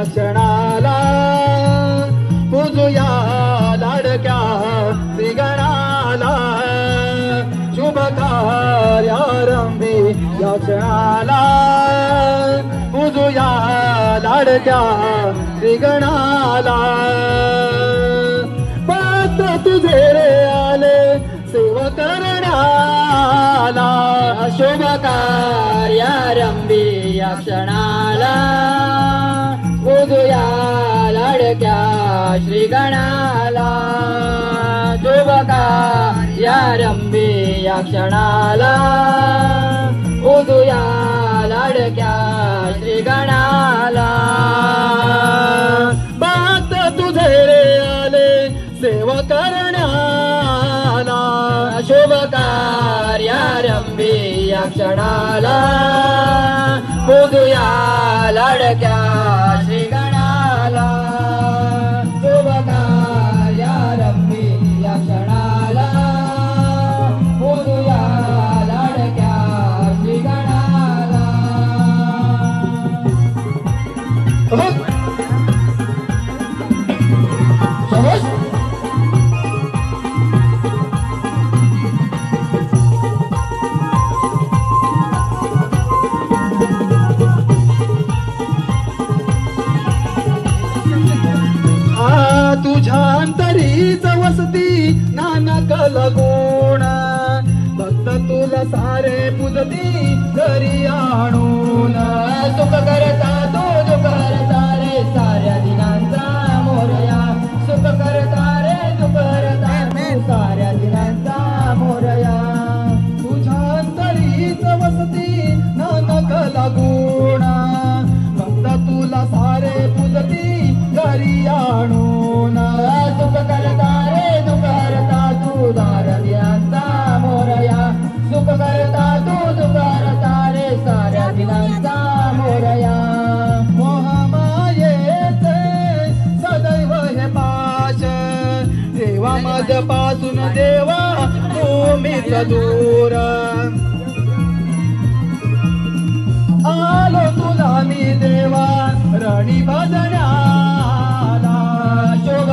या क्षणाला पूजुया लाडक्या श्रीगणाला शुभ कार्यारंभी या क्षणाला पूजुया लाडक्या श्रीगणाला पात तुझे रे आले सेवा करण्याला शुभ कार्यारंभी या क्षणाला पूजुया लाडक्या श्रीगणाला शुभ कार्यारंभी या क्षणाला पूजुया लाडक्या श्रीगणाला बात तुझे रे आले सेवा करण्याला शुभ कार्यारंभी या क्षणाला पूजुया लाडक्या श्रीगणाला शुभ कार्यारंभी या क्षणाला पूजुया लाडक्या श्रीगणाला तुझ्या अंतरीच वसती नानक लगुण भक्त तुला सारे पूजती घरी आणून सुख करता तू दुःख हरता रे साऱ्या दिनांचा मोरया सुख करता रे दुःख हरता तू साऱ्या दिनांचा मोरया तुझ्या अंतरीच वसती नानक लगुण भक्त तुला सारे पूजती घरी आणून सुख करता रे दुःख हरता तू साऱ्या दिनांचा मोरया सुख करता तू दुःख हरता रे साऱ्या दिनांचा मोरया मोहमायेचे सदैव हे पाश देवा माझ्यापासून देवा तुम्हीच दूर आलो तुला मी देवा रणी भजण्याला शुभ